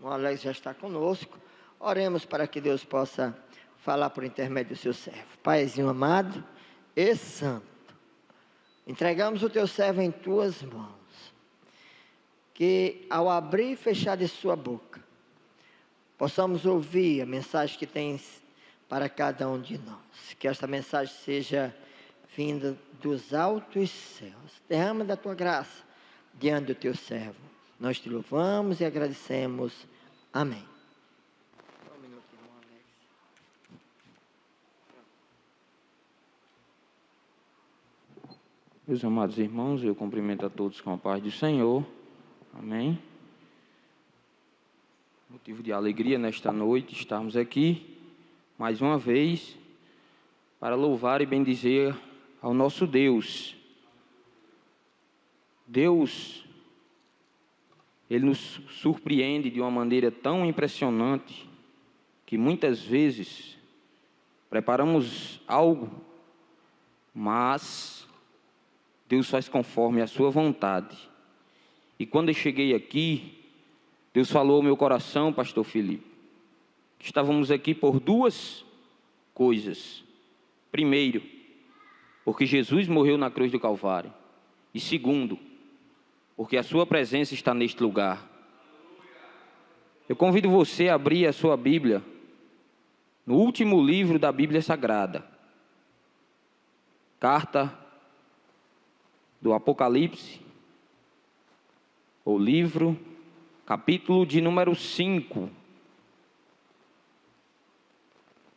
O Alex já está conosco. Oremos para que Deus possa falar por intermédio do seu servo. Paizinho amado e santo, entregamos o teu servo em tuas mãos. Que ao abrir e fechar de sua boca, possamos ouvir a mensagem que tens para cada um de nós. Que esta mensagem seja vinda dos altos céus. Derrama da tua graça diante do teu servo. Nós te louvamos e agradecemos. Amém. Meus amados irmãos, eu cumprimento a todos com a paz do Senhor. Amém. Motivo de alegria nesta noite estarmos aqui, mais uma vez, para louvar e bendizer ao nosso Deus. Deus, Ele nos surpreende de uma maneira tão impressionante, que muitas vezes preparamos algo, mas Deus faz conforme a sua vontade. E quando eu cheguei aqui, Deus falou ao meu coração, pastor Felipe, que estávamos aqui por duas coisas. Primeiro, porque Jesus morreu na cruz do Calvário. E segundo, porque a sua presença está neste lugar. Eu convido você a abrir a sua Bíblia no último livro da Bíblia Sagrada. Carta do Apocalipse, o livro, capítulo de número 5,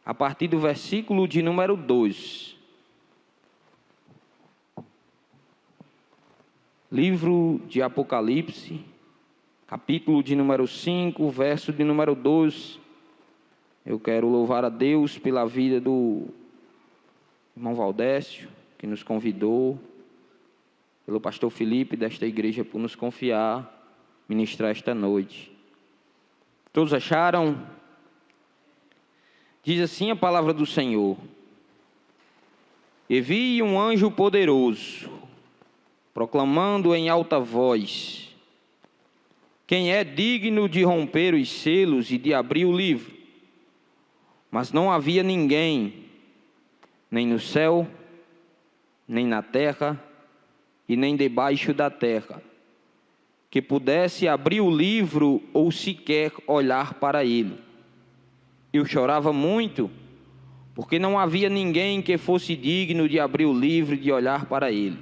a partir do versículo de número 2. Livro de Apocalipse, capítulo de número 5, verso de número 2. Eu quero louvar a Deus pela vida do irmão Valdécio, que nos convidou, pelo pastor Felipe desta igreja por nos confiar, ministrar esta noite. Todos acharam? Diz assim a palavra do Senhor: E vi um anjo poderoso, proclamando em alta voz: Quem é digno de romper os selos e de abrir o livro? Mas não havia ninguém, nem no céu, nem na terra, e nem debaixo da terra, que pudesse abrir o livro ou sequer olhar para ele. Eu chorava muito, porque não havia ninguém que fosse digno de abrir o livro e de olhar para ele.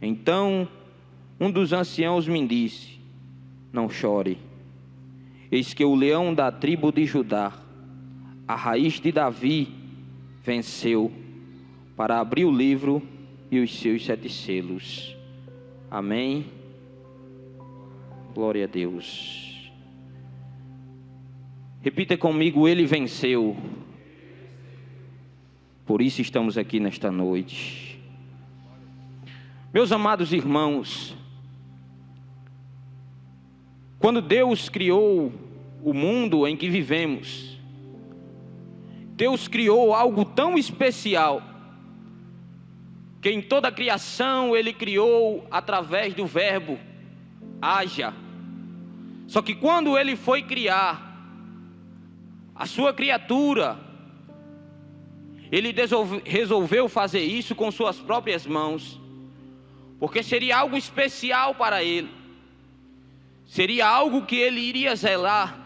Então, um dos anciãos me disse: Não chore, eis que o leão da tribo de Judá, a raiz de Davi, venceu para abrir o livro e os seus 7 selos. Amém. Glória a Deus. Repita comigo: Ele venceu. Por isso estamos aqui nesta noite. Meus amados irmãos, quando Deus criou o mundo em que vivemos, Deus criou algo tão especial, que em toda a criação Ele criou através do verbo haja. Só que quando Ele foi criar a sua criatura, Ele resolveu fazer isso com suas próprias mãos, porque seria algo especial para Ele, seria algo que Ele iria zelar,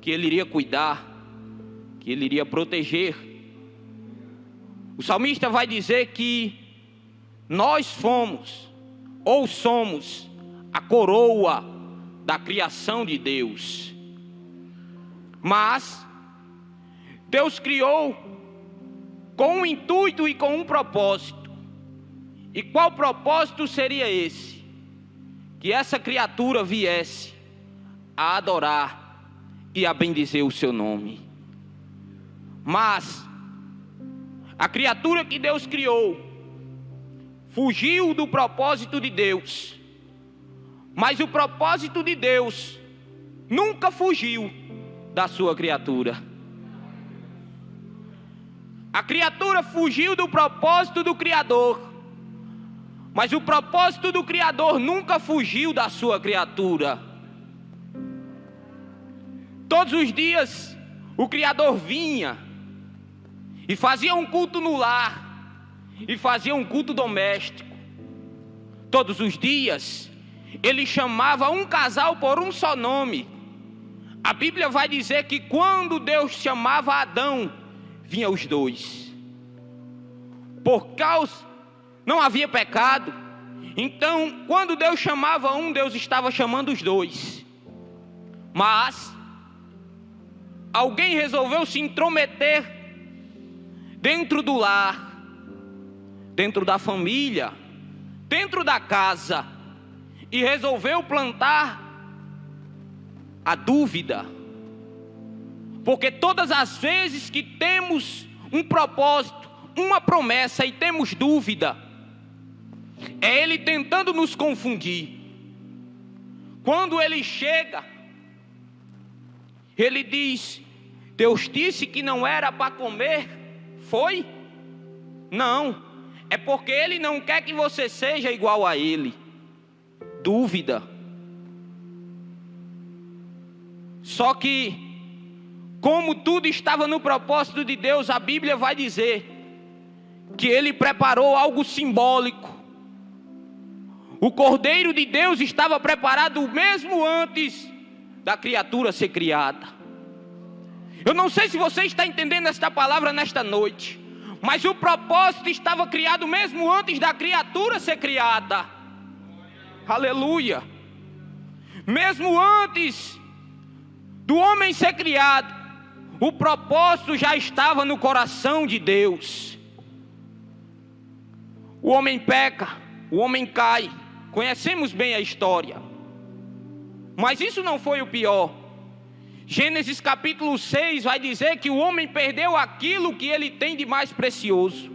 que Ele iria cuidar, que Ele iria proteger. O salmista vai dizer que nós fomos ou somos a coroa da criação de Deus. Mas Deus criou com um intuito e com um propósito. E qual propósito seria esse? Que essa criatura viesse a adorar e a bendizer o seu nome. Mas a criatura que Deus criou fugiu do propósito de Deus, mas o propósito de Deus nunca fugiu da sua criatura. A criatura fugiu do propósito do Criador, mas o propósito do Criador nunca fugiu da sua criatura. todos os dias o Criador vinha e fazia um culto no lar, e fazia um culto doméstico. Todos os dias ele chamava um casal por um só nome. A Bíblia vai dizer que quando Deus chamava Adão, vinham os dois. Por causa, não havia pecado. Então, quando Deus chamava um, Deus estava chamando os dois. Mas alguém resolveu se intrometer dentro do lar, dentro da família, dentro da casa, e resolveu plantar a dúvida. Porque todas as vezes que temos um propósito, uma promessa e temos dúvida, é ele tentando nos confundir. Quando ele chega, ele diz: Deus disse que não era para comer, foi? Não, é porque ele não quer que você seja igual a ele. Dúvida. Só que, como tudo estava no propósito de Deus, a Bíblia vai dizer que ele preparou algo simbólico. O Cordeiro de Deus estava preparado mesmo antes da criatura ser criada. Eu não sei se você está entendendo esta palavra nesta noite, mas o propósito estava criado mesmo antes da criatura ser criada. Aleluia. Mesmo antes do homem ser criado, o propósito já estava no coração de Deus. O homem peca, o homem cai, conhecemos bem a história. Mas isso não foi o pior. Gênesis capítulo 6 vai dizer que o homem perdeu aquilo que ele tem de mais precioso.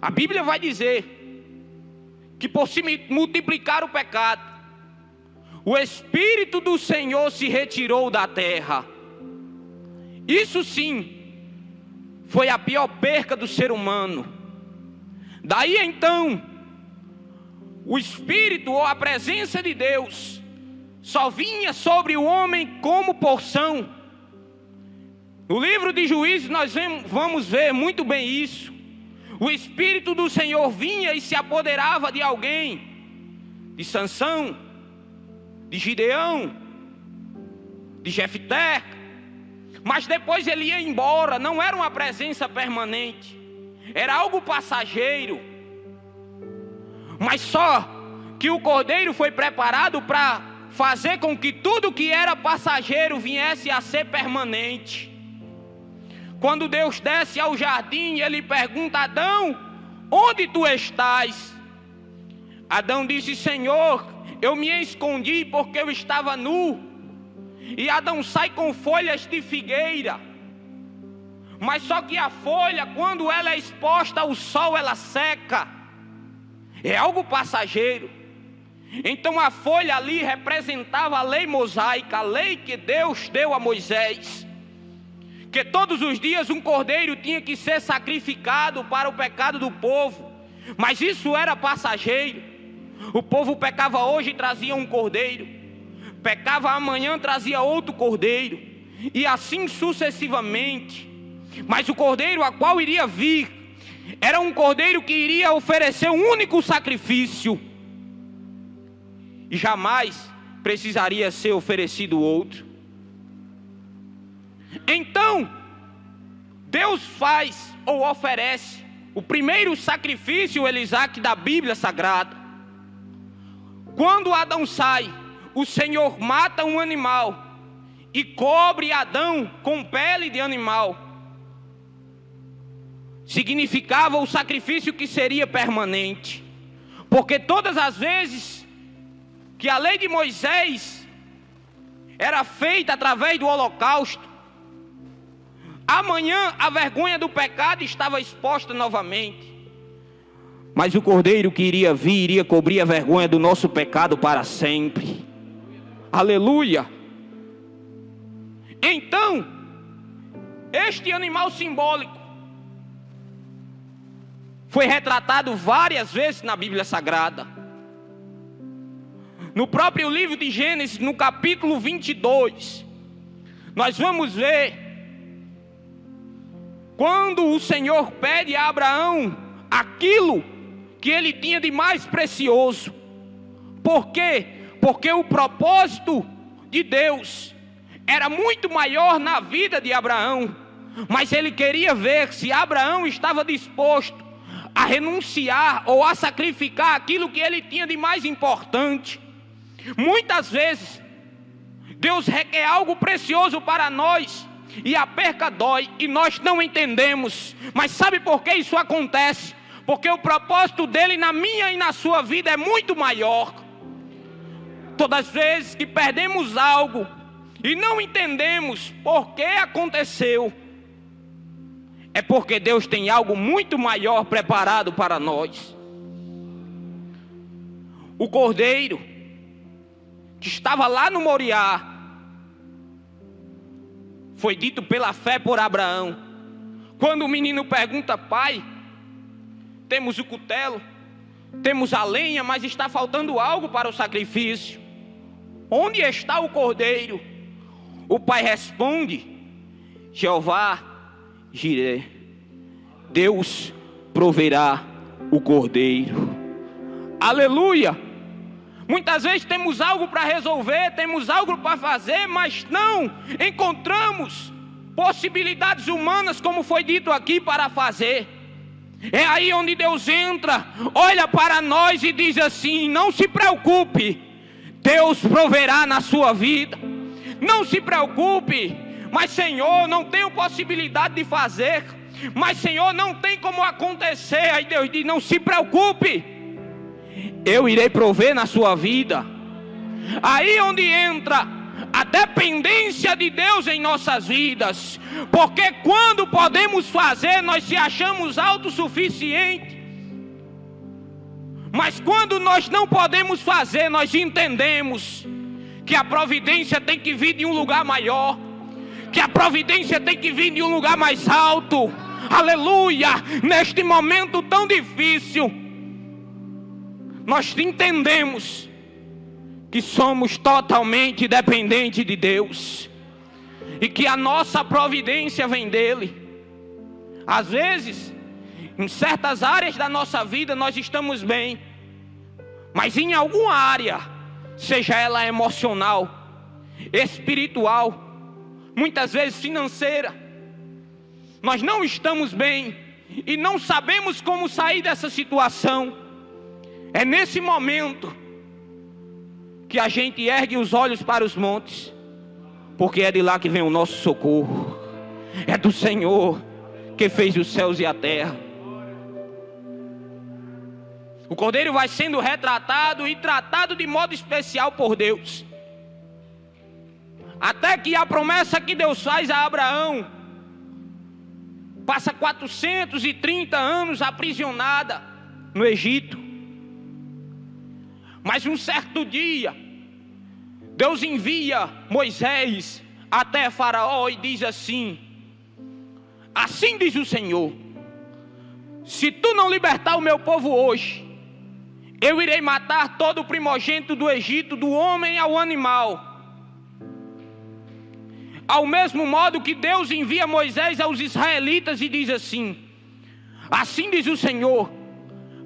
A Bíblia vai dizer que por se multiplicar o pecado, o Espírito do Senhor se retirou da terra. Isso sim foi a pior perca do ser humano. Daí então, o Espírito ou a presença de Deus só vinha sobre o homem como porção. No livro de Juízes nós vamos ver muito bem isso. O Espírito do Senhor vinha e se apoderava de alguém, de Sansão, de Gideão, de Jefté, mas depois ele ia embora. Não era uma presença permanente, era algo passageiro. Mas só que o Cordeiro foi preparado para fazer com que tudo que era passageiro viesse a ser permanente. Quando Deus desce ao jardim, ele pergunta a Adão: onde tu estás? Adão disse: Senhor, eu me escondi porque eu estava nu. E Adão sai com folhas de figueira. Mas só que a folha, quando ela é exposta ao sol, ela seca. É algo passageiro. Então a folha ali representava a lei mosaica, a lei que Deus deu a Moisés, que todos os dias um cordeiro tinha que ser sacrificado para o pecado do povo. Mas isso era passageiro. O povo pecava hoje e trazia um cordeiro, pecava amanhã, trazia outro cordeiro, e assim sucessivamente. Mas o cordeiro a qual iria vir era um cordeiro que iria oferecer um único sacrifício, e jamais precisaria ser oferecido outro. Então Deus faz ou oferece o primeiro sacrifício, o Isaac da Bíblia Sagrada. Quando Adão sai, o Senhor mata um animal e cobre Adão com pele de animal. Significava o sacrifício que seria permanente, porque todas as vezes que a lei de Moisés era feita através do holocausto, amanhã a vergonha do pecado estava exposta novamente. Mas o cordeiro que iria vir, iria cobrir a vergonha do nosso pecado para sempre. Aleluia. Então, este animal simbólico foi retratado várias vezes na Bíblia Sagrada. No próprio livro de Gênesis, no capítulo 22, nós vamos ver quando o Senhor pede a Abraão aquilo que ele tinha de mais precioso. Por quê? Porque o propósito de Deus era muito maior na vida de Abraão, mas ele queria ver se Abraão estava disposto a renunciar ou a sacrificar aquilo que ele tinha de mais importante. Muitas vezes Deus requer algo precioso para nós e a perca dói e nós não entendemos. Mas sabe por que isso acontece? Porque o propósito dele na minha e na sua vida é muito maior. Todas as vezes que perdemos algo e não entendemos por que aconteceu, é porque Deus tem algo muito maior preparado para nós. O cordeiro que estava lá no Moriá foi dito pela fé por Abraão. Quando o menino pergunta: pai, temos o cutelo, temos a lenha, mas está faltando algo para o sacrifício. Onde está o cordeiro? O pai responde: Jeová Jiré, Deus proverá o cordeiro. Aleluia! Muitas vezes temos algo para resolver, temos algo para fazer, mas não encontramos possibilidades humanas, como foi dito aqui, para fazer. É aí onde Deus entra, olha para nós e diz assim: não se preocupe, Deus proverá na sua vida. Não se preocupe, mas Senhor, não tenho possibilidade de fazer, mas Senhor, não tem como acontecer. Aí Deus diz: não se preocupe, eu irei prover na sua vida. Aí onde entra a dependência de Deus em nossas vidas, porque quando podemos fazer, nós se achamos autossuficientes, mas quando nós não podemos fazer, nós entendemos que a providência tem que vir de um lugar maior, que a providência tem que vir de um lugar mais alto. Aleluia! Neste momento tão difícil, nós entendemos que somos totalmente dependentes de Deus e que a nossa providência vem dele. Às vezes, em certas áreas da nossa vida nós estamos bem, mas em alguma área, seja ela emocional, espiritual, muitas vezes financeira, nós não estamos bem e não sabemos como sair dessa situação. É nesse momento que a gente ergue os olhos para os montes, porque é de lá que vem o nosso socorro. É do Senhor que fez os céus e a terra. O cordeiro vai sendo retratado e tratado de modo especial por Deus, até que a promessa que Deus faz a Abraão passa 430 anos aprisionada no Egito. Mas um certo dia, Deus envia Moisés até Faraó e diz assim: assim diz o Senhor, se tu não libertar o meu povo hoje, eu irei matar todo o primogênito do Egito, do homem ao animal. Ao mesmo modo que Deus envia Moisés aos israelitas e diz assim: assim diz o Senhor,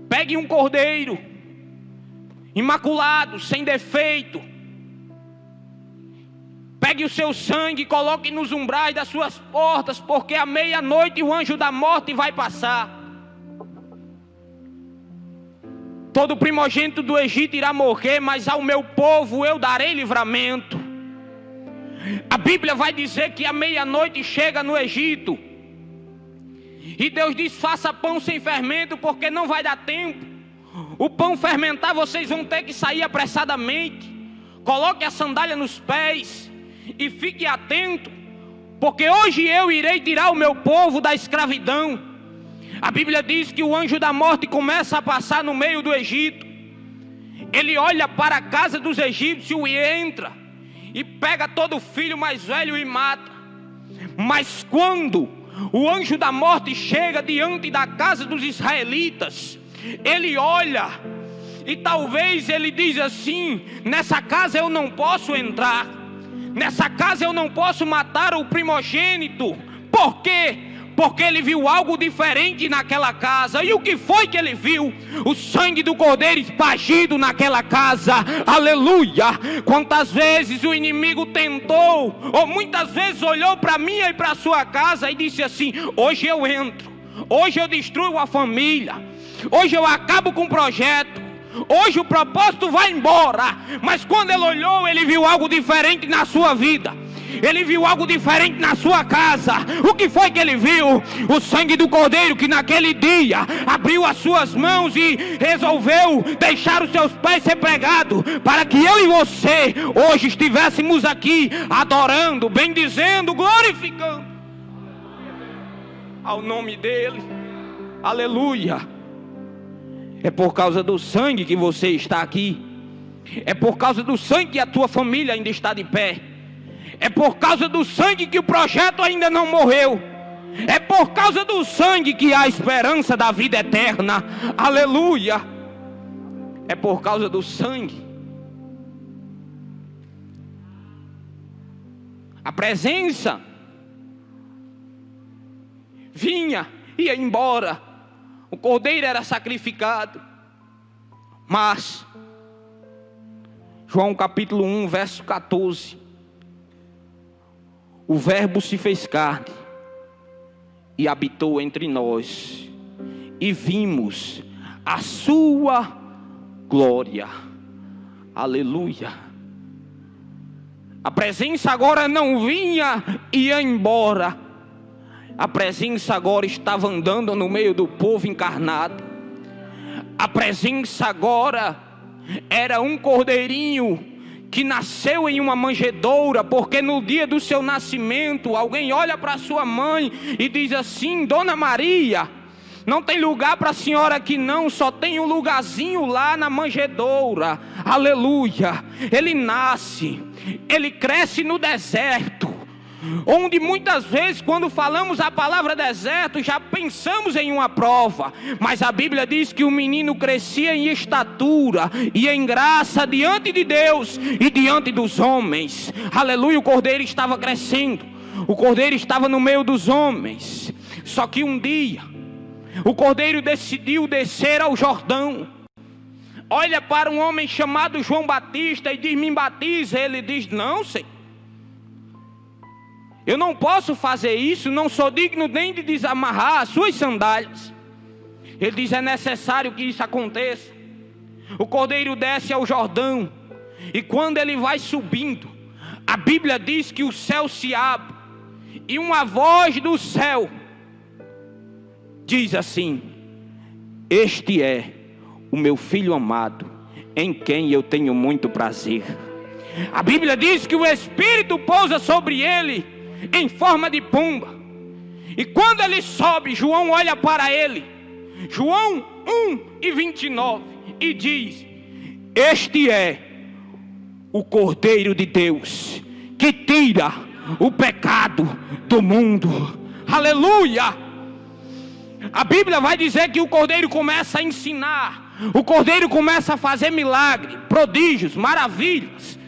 pegue um cordeiro imaculado, sem defeito, pegue o seu sangue e coloque nos umbrais das suas portas, porque à meia-noite o anjo da morte vai passar. Todo primogênito do Egito irá morrer, mas ao meu povo eu darei livramento. A Bíblia vai dizer que à meia-noite chega no Egito, e Deus diz: faça pão sem fermento, porque não vai dar tempo. O pão fermentar, vocês vão ter que sair apressadamente. Coloque a sandália nos pés e fique atento, porque hoje eu irei tirar o meu povo da escravidão. A Bíblia diz que o anjo da morte começa a passar no meio do Egito. Ele olha para a casa dos egípcios e entra e pega todo filho mais velho e mata. Mas quando o anjo da morte chega diante da casa dos israelitas, ele olha e talvez ele diz assim: nessa casa eu não posso entrar, Nessa casa eu não posso matar o primogênito. Por quê? Porque ele viu algo diferente naquela casa. E o que foi que ele viu? O sangue do cordeiro espargido naquela casa. Aleluia! Quantas vezes o inimigo tentou, ou muitas vezes olhou para mim e para a sua casa e disse assim: hoje eu entro, hoje eu destruo a família, hoje eu acabo com o projeto, hoje o propósito vai embora. Mas quando ele olhou, ele viu algo diferente na sua vida. Ele viu algo diferente na sua casa. O que foi que ele viu? O sangue do cordeiro que naquele dia abriu as suas mãos e resolveu deixar os seus pés ser pregados, para que eu e você hoje estivéssemos aqui adorando, bendizendo, glorificando ao nome dele. Aleluia! É por causa do sangue que você está aqui. É por causa do sangue que a tua família ainda está de pé. É por causa do sangue que o projeto ainda não morreu. É por causa do sangue que há esperança da vida eterna. Aleluia! É por causa do sangue. A presença vinha, ia embora. O cordeiro era sacrificado. Mas João capítulo 1, verso 14. O verbo se fez carne e habitou entre nós, e vimos a sua glória. Aleluia! A presença agora não vinha e ia embora. A presença agora estava andando no meio do povo encarnado. A presença agora era um cordeirinho que nasceu em uma manjedoura, porque no dia do seu nascimento, alguém olha para sua mãe e diz assim: Dona Maria, não tem lugar para a senhora aqui não, só tem um lugarzinho lá na manjedoura. Aleluia! Ele nasce, ele cresce no deserto, onde muitas vezes quando falamos a palavra deserto já pensamos em uma prova, mas a Bíblia diz que o menino crescia em estatura e em graça diante de Deus e diante dos homens. Aleluia! O cordeiro estava crescendo, o cordeiro estava no meio dos homens. Só que um dia o cordeiro decidiu descer ao Jordão. Olha para um homem chamado João Batista e diz: me batiza. Ele diz: não, Senhor, eu não posso fazer isso, não sou digno nem de desamarrar as suas sandálias. Ele diz: é necessário que isso aconteça. O cordeiro desce ao Jordão, e quando ele vai subindo, a Bíblia diz que o céu se abre, e uma voz do céu diz assim: este é o meu filho amado, em quem eu tenho muito prazer. A Bíblia diz que o Espírito pousa sobre ele em forma de pomba. E quando ele sobe, João olha para ele, João 1:29, e diz: este é o Cordeiro de Deus, que tira o pecado do mundo. Aleluia! A Bíblia vai dizer que o Cordeiro começa a ensinar, o Cordeiro começa a fazer milagres, prodígios, maravilhas.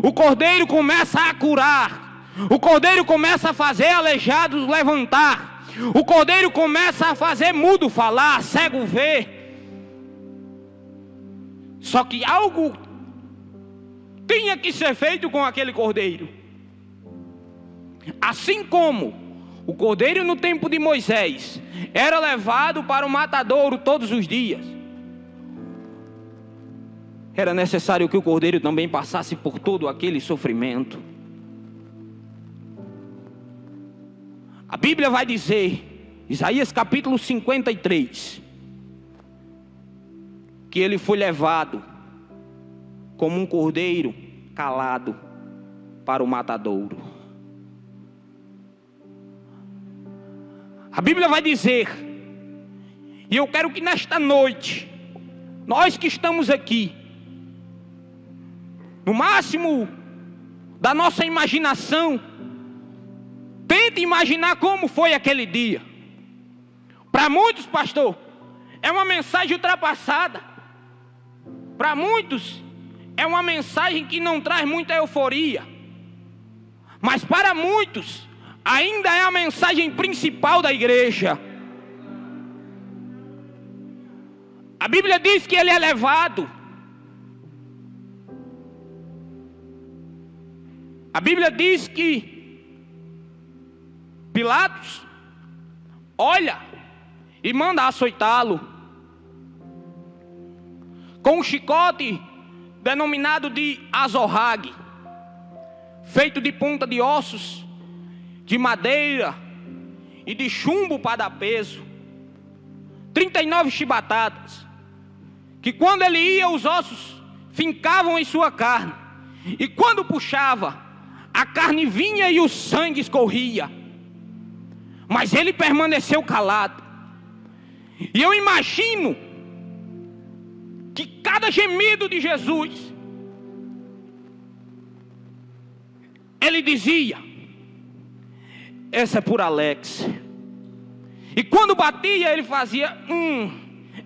O Cordeiro começa a curar, o Cordeiro começa a fazer aleijados levantar, o Cordeiro começa a fazer mudo falar, cego ver. Só que algo tinha que ser feito com aquele Cordeiro. Assim como o Cordeiro no tempo de Moisés era levado para o matadouro todos os dias, era necessário que o Cordeiro também passasse por todo aquele sofrimento. A Bíblia vai dizer, Isaías capítulo 53, que ele foi levado como um cordeiro calado para o matadouro. A Bíblia vai dizer, e eu quero que nesta noite, nós que estamos aqui, no máximo da nossa imaginação, tente imaginar como foi aquele dia. Para muitos, pastor, é uma mensagem ultrapassada. Para muitos, é uma mensagem que não traz muita euforia. Mas para muitos, ainda é a mensagem principal da igreja. A Bíblia diz que ele é levado. A Bíblia diz que Pilatos olha e manda açoitá-lo com um chicote denominado de azorrague, feito de ponta de ossos, de madeira e de chumbo para dar peso. 39 chibatadas, que quando ele ia, os ossos fincavam em sua carne, e quando puxava, a carne vinha e o sangue escorria. Mas ele permaneceu calado. E eu imagino que cada gemido de Jesus, ele dizia: essa é por Alex. E quando batia, ele fazia: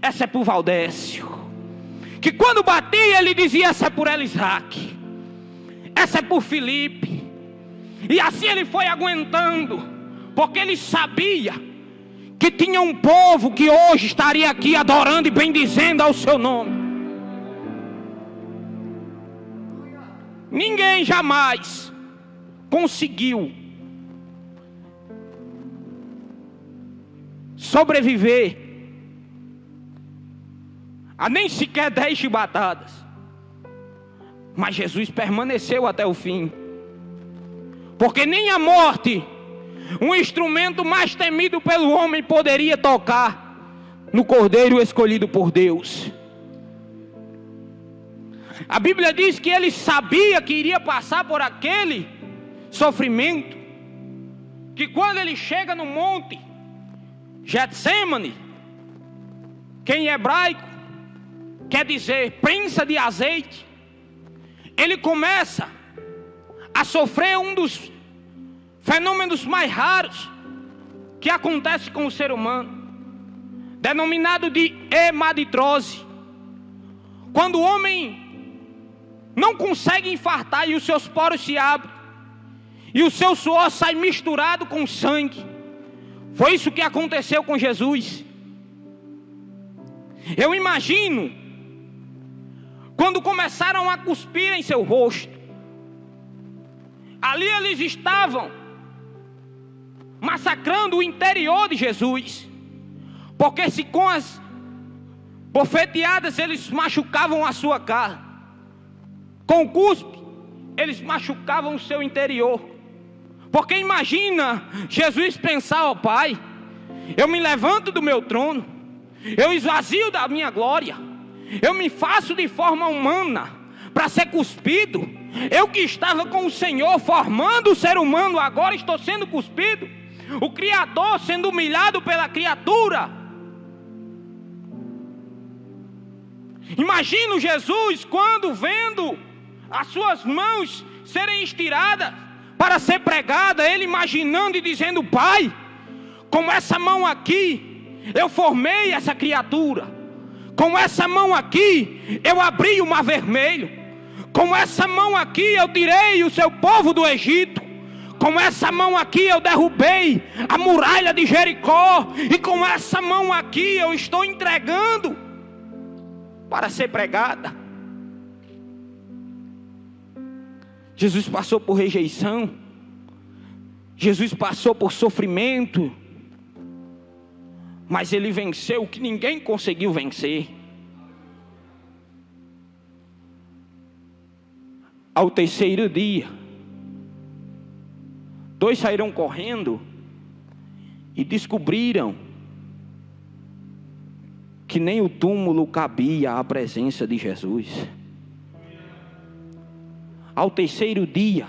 essa é por Valdécio. Que quando batia, ele dizia: essa é por Elisaque, essa é por Felipe. E assim ele foi aguentando, porque ele sabia que tinha um povo que hoje estaria aqui adorando e bendizendo ao seu nome. Ninguém jamais conseguiu sobreviver a nem sequer 10 chibatadas, mas Jesus permaneceu até o fim, porque nem a morte, um instrumento mais temido pelo homem, poderia tocar no Cordeiro escolhido por Deus. A Bíblia diz que ele sabia que iria passar por aquele sofrimento, que quando ele chega no monte Getsemane, que em hebraico quer dizer prensa de azeite, ele começa a sofrer um dos fenômenos mais raros que acontece com o ser humano, denominado de hemaditrose. Quando o homem não consegue infartar e os seus poros se abrem e o seu suor sai misturado com sangue. Foi isso que aconteceu com Jesus. Eu imagino quando começaram a cuspir em seu rosto. Ali eles estavam massacrando o interior de Jesus, porque se com as bofeteadas eles machucavam a sua carne, com o cuspe eles machucavam o seu interior. Porque imagina Jesus pensar: ó Pai, eu me levanto do meu trono, eu esvazio da minha glória, eu me faço de forma humana para ser cuspido. Eu que estava com o Senhor formando o ser humano, agora estou sendo cuspido. O Criador sendo humilhado pela criatura. Imagina Jesus quando vendo as suas mãos serem estiradas para ser pregada, ele imaginando e dizendo: Pai, com essa mão aqui eu formei essa criatura, com essa mão aqui eu abri o mar vermelho, com essa mão aqui eu tirei o seu povo do Egito, com essa mão aqui eu derrubei a muralha de Jericó, e com essa mão aqui eu estou entregando para ser pregada. Jesus passou por rejeição, Jesus passou por sofrimento, mas ele venceu o que ninguém conseguiu vencer. Ao terceiro dia, 2 saíram correndo e descobriram que nem o túmulo cabia à presença de Jesus. Ao terceiro dia,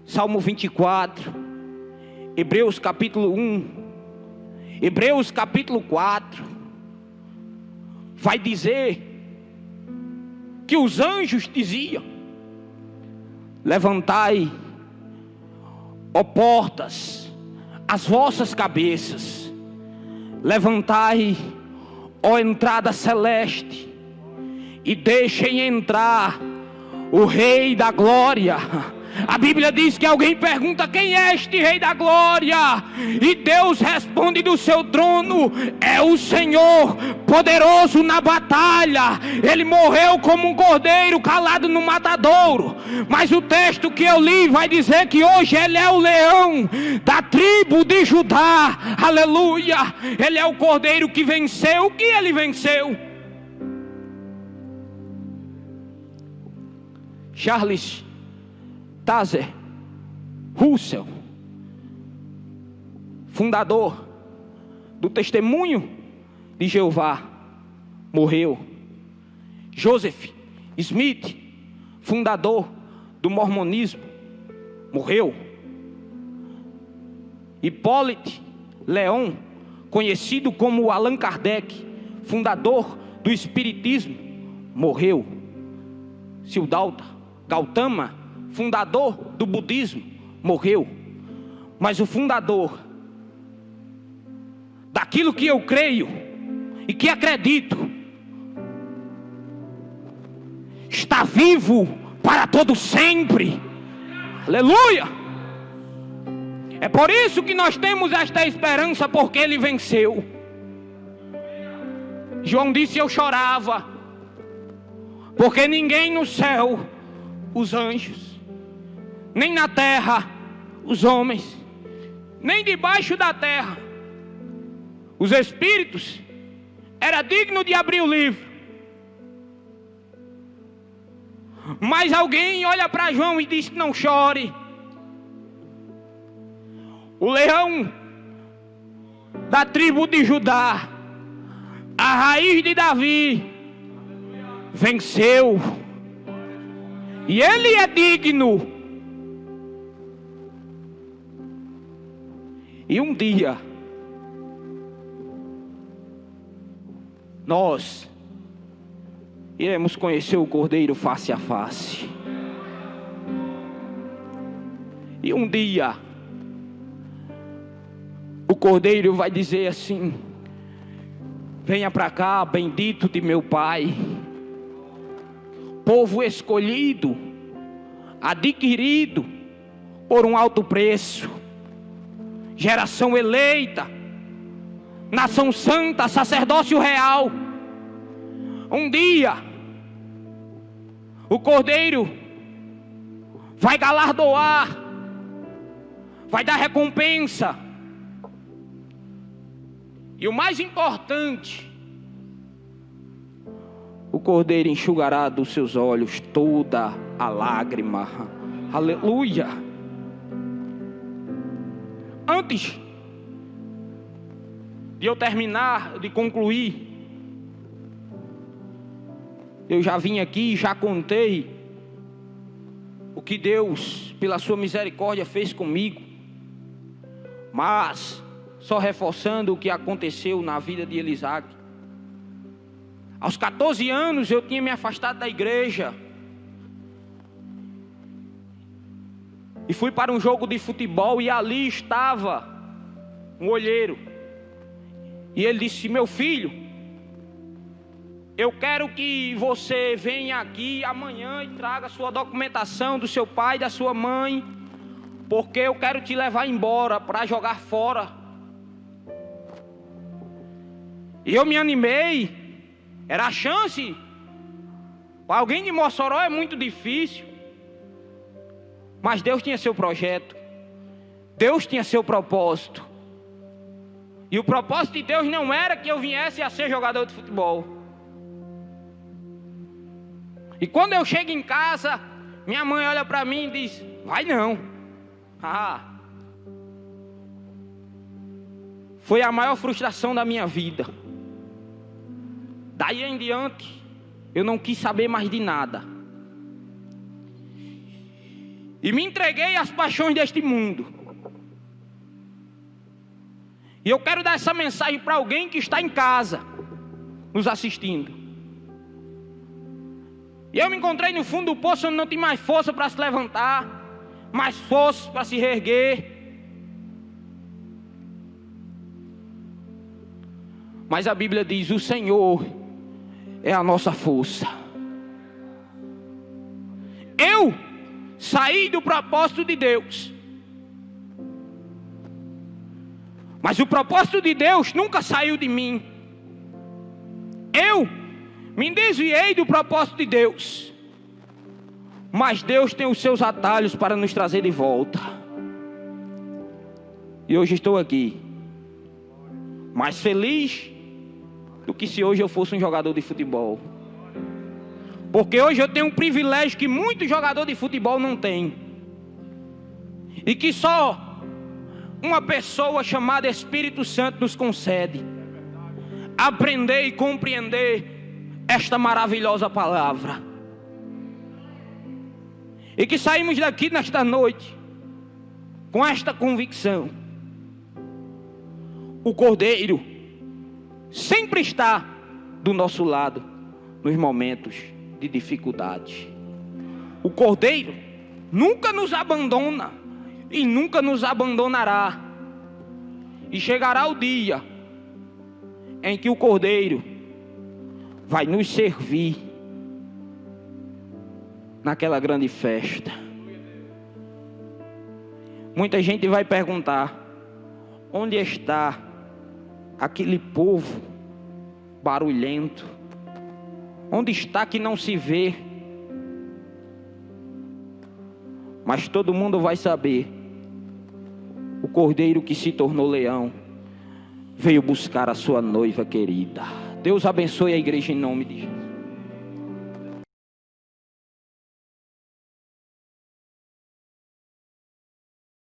Salmo 24, Hebreus capítulo 1, Hebreus capítulo 4, vai dizer que os anjos diziam: levantai, ó portas, as vossas cabeças, levantai, ó entrada celeste, e deixem entrar o Rei da Glória. A Bíblia diz que alguém pergunta: quem é este Rei da Glória? E Deus responde do seu trono: é o Senhor, poderoso na batalha. Ele morreu como um cordeiro calado no matadouro. Mas o texto que eu li vai dizer que hoje Ele é o leão da tribo de Judá. Aleluia! Ele é o cordeiro que venceu. O que Ele venceu? Charles Taze Russell, fundador do Testemunho de Jeová, morreu. Joseph Smith, fundador do mormonismo, morreu. Hipólite Leon, conhecido como Allan Kardec, fundador do espiritismo, morreu. Siddhartha Gautama, fundador do budismo, morreu. Mas o fundador daquilo que eu creio e que acredito está vivo para todo sempre. Aleluia! É por isso que nós temos esta esperança, porque Ele venceu. João disse: eu chorava, porque ninguém no céu, os anjos, nem na terra, os homens, nem debaixo da terra, os espíritos, era digno de abrir o livro. Mas alguém olha para João e diz: não chore. O leão da tribo de Judá, a raiz de Davi, venceu. E Ele é digno. E um dia nós iremos conhecer o Cordeiro face a face. E um dia o Cordeiro vai dizer assim: venha para cá, bendito de meu Pai, povo escolhido, adquirido por um alto preço, geração eleita, nação santa, sacerdócio real. Um dia o Cordeiro vai galardoar, vai dar recompensa. E o mais importante, o Cordeiro enxugará dos seus olhos toda a lágrima. Aleluia! Antes de eu terminar, de concluir, eu já vim aqui e já contei o que Deus, pela sua misericórdia, fez comigo. Mas só reforçando o que aconteceu na vida de Elisaque. Aos 14 anos eu tinha me afastado da igreja e fui para um jogo de futebol, e ali estava um olheiro. E ele disse: meu filho, eu quero que você venha aqui amanhã e traga a sua documentação do seu pai e da sua mãe, porque eu quero te levar embora para jogar fora. E eu me animei. Era a chance. Para alguém de Mossoró é muito difícil. Mas Deus tinha seu projeto. Deus tinha seu propósito. E o propósito de Deus não era que eu viesse a ser jogador de futebol. E quando eu chego em casa, minha mãe olha para mim e diz: vai não. Foi a maior frustração da minha vida. Daí em diante, eu não quis saber mais de nada. E me entreguei às paixões deste mundo. E eu quero dar essa mensagem para alguém que está em casa, nos assistindo. E eu me encontrei no fundo do poço, onde não tinha mais força para se levantar, mais força para se reerguer. Mas a Bíblia diz: o Senhor é a nossa força. Eu saí do propósito de Deus. Mas o propósito de Deus nunca saiu de mim. Eu me desviei do propósito de Deus. Mas Deus tem os seus atalhos para nos trazer de volta. E hoje estou aqui, mais feliz do que se hoje eu fosse um jogador de futebol. Porque hoje eu tenho um privilégio que muitos jogadores de futebol não têm. E que só uma pessoa chamada Espírito Santo nos concede. Aprender e compreender esta maravilhosa palavra. E que saímos daqui nesta noite com esta convicção. O Cordeiro sempre está do nosso lado nos momentos de dificuldade. O Cordeiro nunca nos abandona e nunca nos abandonará. E chegará o dia em que o Cordeiro vai nos servir naquela grande festa. Muita gente vai perguntar: onde está aquele povo barulhento? Onde está que não se vê? Mas todo mundo vai saber: o Cordeiro que se tornou leão veio buscar a sua noiva querida. Deus abençoe a igreja em nome de Jesus.